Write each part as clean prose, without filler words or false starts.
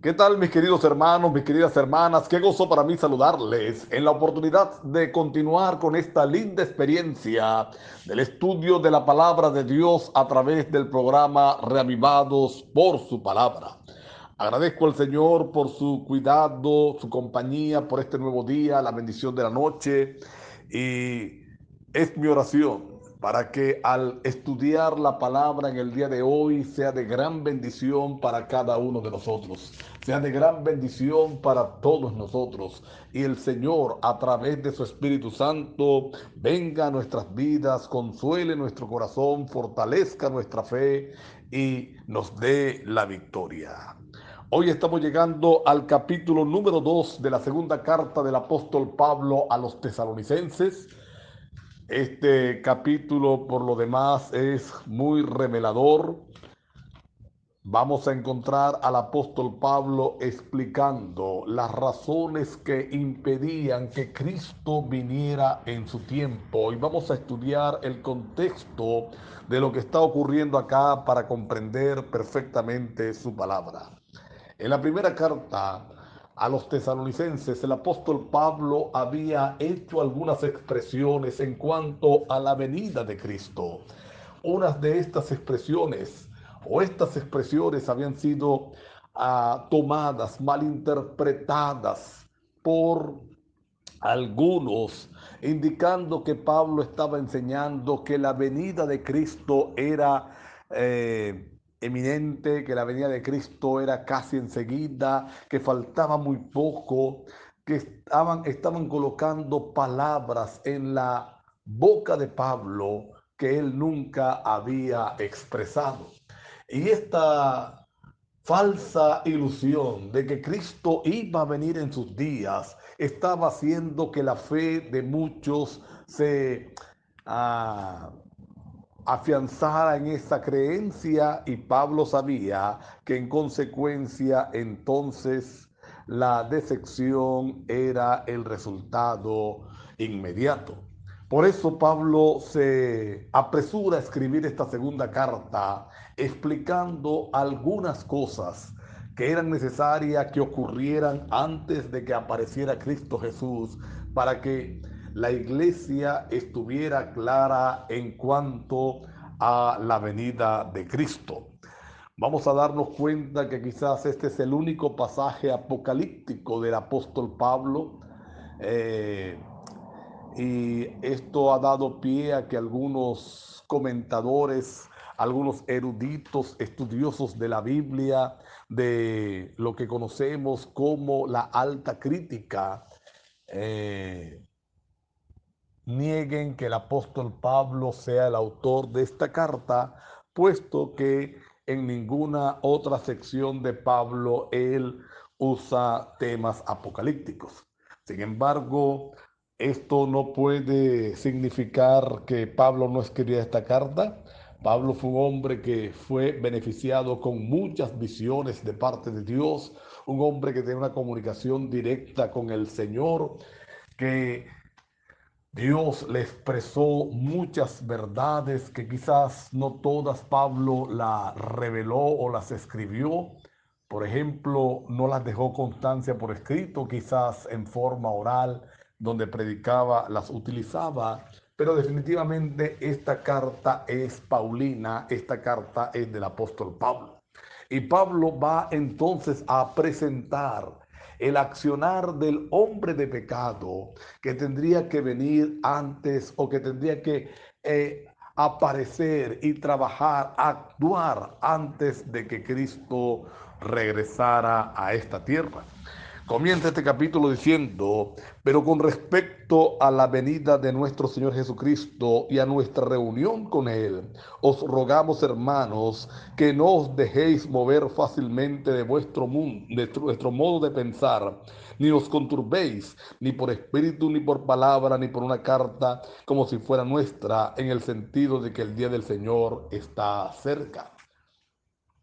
¿Qué tal, mis queridos hermanos, mis queridas hermanas? Qué gozo para mí saludarles en la oportunidad de continuar con esta linda experiencia del estudio de la palabra de Dios a través del programa Reavivados por su palabra. Agradezco al Señor por su cuidado, su compañía, por este nuevo día, la bendición de la noche. Y es mi oración para que al estudiar la palabra en el día de hoy sea de gran bendición para cada uno de nosotros, sea de gran bendición para todos nosotros. Y el Señor, a través de su Espíritu Santo, venga a nuestras vidas, consuele nuestro corazón, fortalezca nuestra fe y nos dé la victoria. Hoy estamos llegando al capítulo número 2 de la segunda carta del apóstol Pablo a los tesalonicenses. Este capítulo, por lo demás, es muy revelador. Vamos a encontrar al apóstol Pablo explicando las razones que impedían que Cristo viniera en su tiempo. Y vamos a estudiar el contexto de lo que está ocurriendo acá para comprender perfectamente su palabra. En la primera carta a los tesalonicenses, el apóstol Pablo había hecho algunas expresiones en cuanto a la venida de Cristo. Unas de estas expresiones o estas expresiones habían sido tomadas, malinterpretadas por algunos, indicando que Pablo estaba enseñando que la venida de Cristo era eminente, que la venida de Cristo era casi enseguida, que faltaba muy poco, que estaban colocando palabras en la boca de Pablo que él nunca había expresado. Y esta falsa ilusión de que Cristo iba a venir en sus días estaba haciendo que la fe de muchos se ah, afianzara en esa creencia, y Pablo sabía que en consecuencia entonces la decepción era el resultado inmediato. Por eso Pablo se apresura a escribir esta segunda carta explicando algunas cosas que eran necesarias que ocurrieran antes de que apareciera Cristo Jesús, para que la iglesia estuviera clara en cuanto a la venida de Cristo. Vamos a darnos cuenta que quizás este es el único pasaje apocalíptico del apóstol Pablo. Eh, y esto ha dado pie a que algunos comentadores, algunos eruditos estudiosos de la Biblia, de lo que conocemos como la alta crítica, eh, nieguen que el apóstol Pablo sea el autor de esta carta, puesto que en ninguna otra sección de Pablo él usa temas apocalípticos. Sin embargo, esto no puede significar que Pablo no escribiera esta carta. Pablo fue un hombre que fue beneficiado con muchas visiones de parte de Dios, un hombre que tiene una comunicación directa con el Señor, que Dios le expresó muchas verdades que quizás no todas Pablo las reveló o las escribió. Por ejemplo, no las dejó constancia por escrito, quizás en forma oral, donde predicaba, las utilizaba. Pero definitivamente esta carta es paulina, esta carta es del apóstol Pablo. Y Pablo va entonces a presentar el accionar del hombre de pecado que tendría que venir antes, o que tendría que aparecer y trabajar, actuar antes de que Cristo regresara a esta tierra. Comienza este capítulo diciendo: pero con respecto a la venida de nuestro Señor Jesucristo y a nuestra reunión con Él, os rogamos, hermanos, que no os dejéis mover fácilmente de vuestro mundo, de vuestro modo de pensar, ni os conturbéis, ni por espíritu, ni por palabra, ni por una carta, como si fuera nuestra, en el sentido de que el día del Señor está cerca.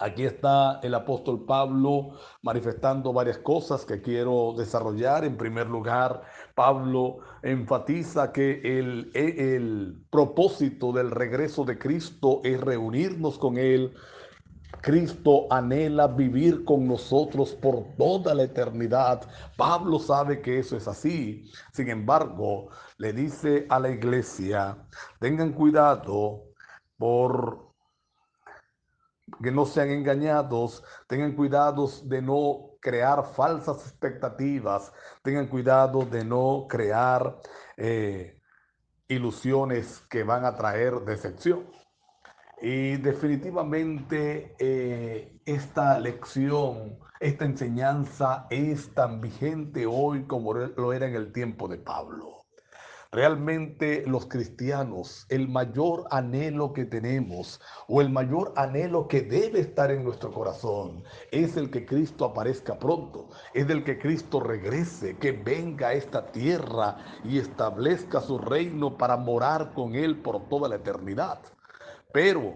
Aquí está el apóstol Pablo manifestando varias cosas que quiero desarrollar. En primer lugar, Pablo enfatiza que el propósito del regreso de Cristo es reunirnos con Él Cristo anhela vivir con nosotros por toda la eternidad. Pablo sabe que eso es así. Sin embargo, le dice a la iglesia, tengan cuidado por que no sean engañados, tengan cuidados de no crear falsas expectativas, tengan cuidado de no crear ilusiones que van a traer decepción. Y definitivamente esta lección, esta enseñanza es tan vigente hoy como lo era en el tiempo de Pablo. Realmente los cristianos, el mayor anhelo que tenemos o el mayor anhelo que debe estar en nuestro corazón es el que Cristo aparezca pronto, es el que Cristo regrese, que venga a esta tierra y establezca su reino para morar con Él por toda la eternidad. Pero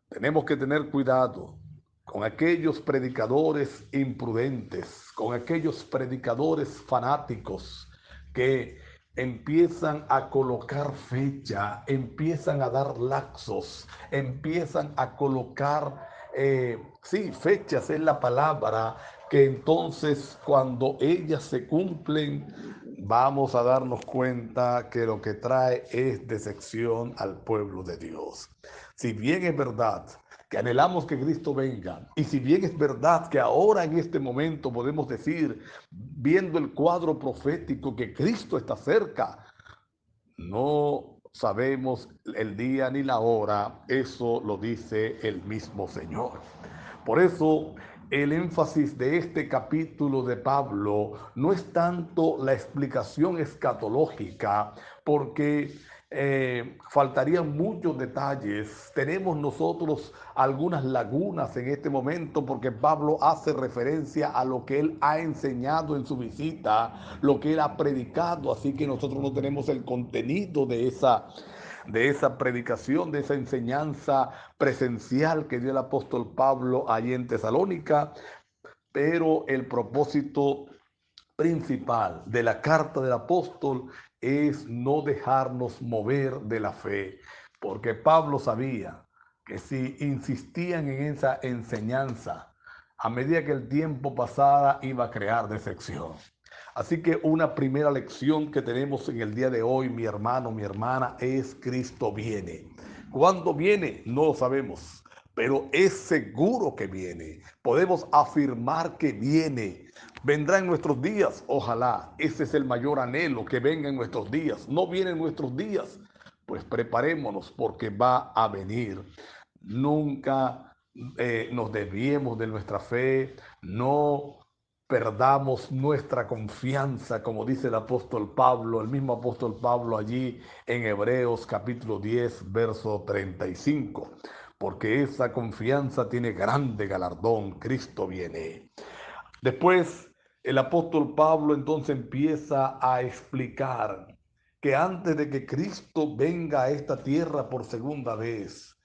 tenemos que tener cuidado con aquellos predicadores imprudentes, con aquellos predicadores fanáticos que empiezan a colocar fecha, empiezan a dar lapsos, empiezan a colocar, sí, fechas es la palabra, que entonces cuando ellas se cumplen, vamos a darnos cuenta que lo que trae es decepción al pueblo de Dios. Si bien es verdad que anhelamos que Cristo venga, y si bien es verdad que ahora en este momento podemos decir, viendo el cuadro profético, que Cristo está cerca, no sabemos el día ni la hora, eso lo dice el mismo Señor. Por eso el énfasis de este capítulo de Pablo no es tanto la explicación escatológica, porque faltarían muchos detalles. Tenemos nosotros algunas lagunas en este momento porque Pablo hace referencia a lo que él ha enseñado en su visita, lo que él ha predicado, así que nosotros no tenemos el contenido de esa predicación, de esa enseñanza presencial que dio el apóstol Pablo allí en Tesalónica, pero el propósito principal de la carta del apóstol es no dejarnos mover de la fe, porque Pablo sabía que si insistían en esa enseñanza, a medida que el tiempo pasara iba a crear decepción. Así que una primera lección que tenemos en el día de hoy, mi hermano, mi hermana, es Cristo viene. ¿Cuándo viene? No lo sabemos, pero es seguro que viene. Podemos afirmar que viene. Vendrá en nuestros días, ojalá. Ese es el mayor anhelo, que venga en nuestros días. No viene en nuestros días, pues preparémonos porque va a venir. Nunca nos desviemos de nuestra fe, no perdamos nuestra confianza, como dice el apóstol Pablo, el mismo apóstol Pablo allí en Hebreos capítulo 10, verso 35, porque esa confianza tiene grande galardón, Cristo viene. Después, el apóstol Pablo entonces empieza a explicar que antes de que Cristo venga a esta tierra por segunda vez,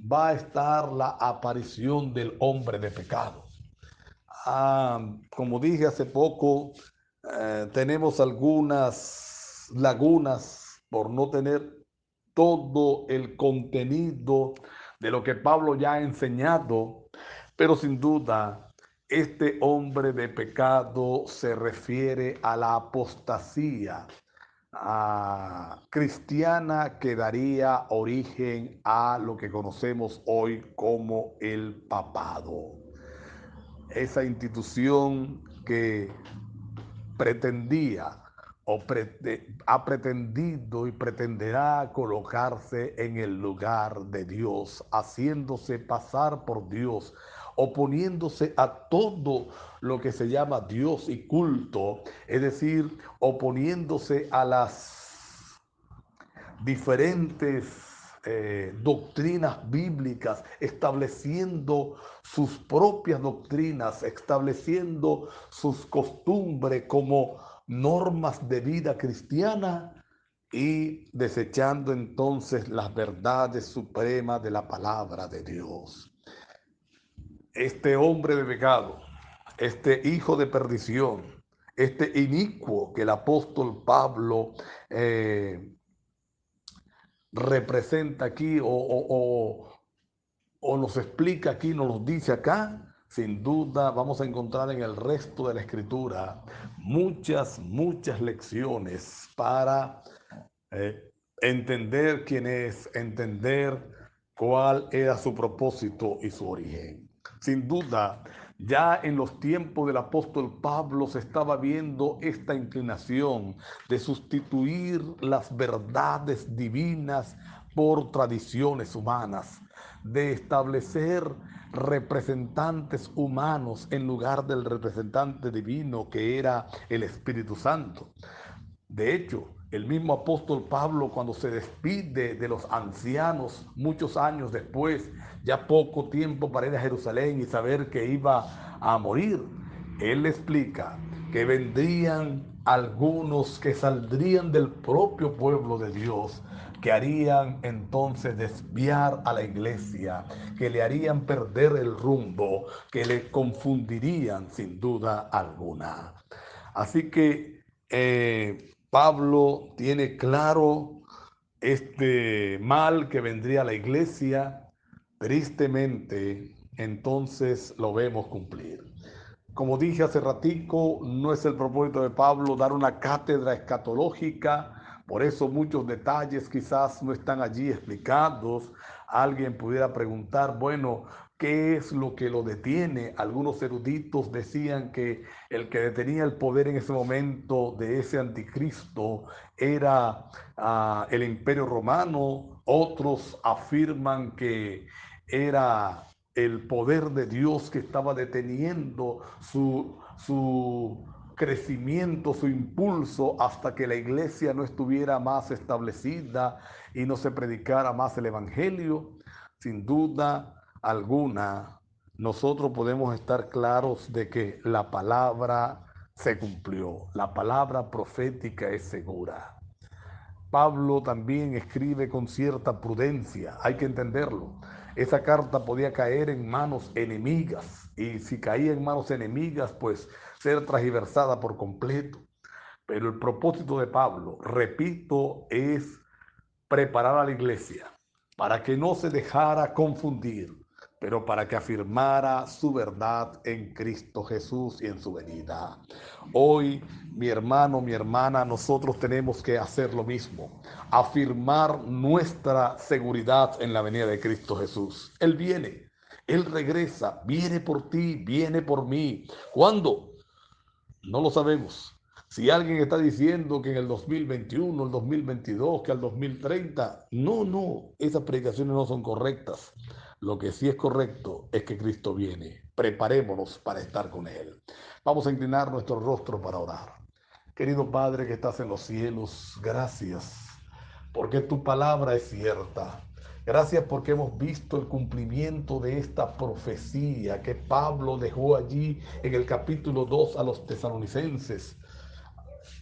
va a estar la aparición del hombre de pecado. Como dije hace poco, tenemos algunas lagunas por no tener todo el contenido de lo que Pablo ya ha enseñado, pero sin duda, este hombre de pecado se refiere a la apostasía cristiana que daría origen a lo que conocemos hoy como el papado. Esa institución que pretendía ha pretendido y pretenderá colocarse en el lugar de Dios, haciéndose pasar por Dios, oponiéndose a todo lo que se llama Dios y culto, es decir, oponiéndose a las diferentes doctrinas bíblicas, estableciendo sus propias doctrinas, estableciendo sus costumbres como normas de vida cristiana y desechando entonces las verdades supremas de la palabra de Dios. Este hombre de pecado, este hijo de perdición, este inicuo que el apóstol Pablo representa aquí o o nos explica aquí, nos lo dice acá, sin duda vamos a encontrar en el resto de la Escritura muchas lecciones para entender quién es, entender cuál era su propósito y su origen. Sin duda, ya en los tiempos del apóstol Pablo se estaba viendo esta inclinación de sustituir las verdades divinas por tradiciones humanas, de establecer representantes humanos en lugar del representante divino que era el Espíritu Santo. De hecho, el mismo apóstol Pablo, cuando se despide de los ancianos muchos años después, ya poco tiempo para ir a Jerusalén y saber que iba a morir, él explica que vendrían algunos que saldrían del propio pueblo de Dios, que harían entonces desviar a la iglesia, que le harían perder el rumbo, que le confundirían sin duda alguna. Así que Pablo tiene claro este mal que vendría a la iglesia. Tristemente, entonces lo vemos cumplir. Como dije hace ratico, no es el propósito de Pablo dar una cátedra escatológica, por eso muchos detalles quizás no están allí explicados. Alguien pudiera preguntar, bueno, ¿qué es lo que lo detiene? Algunos eruditos decían que el que detenía el poder en ese momento de ese anticristo era el Imperio Romano. Otros afirman que era el poder de Dios que estaba deteniendo su crecimiento, su impulso, hasta que la iglesia no estuviera más establecida y no se predicara más el Evangelio. Sin duda alguna, nosotros podemos estar claros de que la palabra se cumplió, la palabra profética es segura. Pablo también escribe con cierta prudencia, hay que entenderlo. Esa carta podía caer en manos enemigas y si caía en manos enemigas, pues ser transversada por completo. Pero el propósito de Pablo, repito, es preparar a la iglesia para que no se dejara confundir, pero para que afirmara su verdad en Cristo Jesús y en su venida. Hoy, mi hermano, mi hermana, nosotros tenemos que hacer lo mismo, afirmar nuestra seguridad en la venida de Cristo Jesús. Él viene, Él regresa, viene por ti, viene por mí. ¿Cuándo? No lo sabemos. Si alguien está diciendo que en el 2021, el 2022, que al 2030, no, esas predicaciones no son correctas. Lo que sí es correcto es que Cristo viene. Preparémonos para estar con Él. Vamos a inclinar nuestro rostro para orar. Querido Padre que estás en los cielos, gracias porque tu palabra es cierta. Gracias porque hemos visto el cumplimiento de esta profecía que Pablo dejó allí en el capítulo 2 a los tesalonicenses.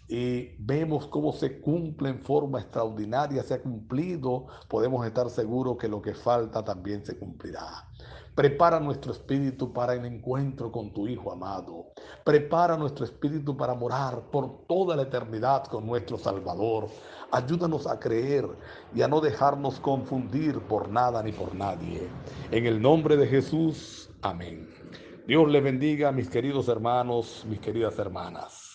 Y vemos cómo se cumple en forma extraordinaria, se ha cumplido, podemos estar seguros que lo que falta también se cumplirá. Prepara nuestro espíritu para el encuentro con tu Hijo amado. Prepara nuestro espíritu para morar por toda la eternidad con nuestro Salvador. Ayúdanos a creer y a no dejarnos confundir por nada ni por nadie. En el nombre de Jesús, amén. Dios les bendiga, mis queridos hermanos, mis queridas hermanas.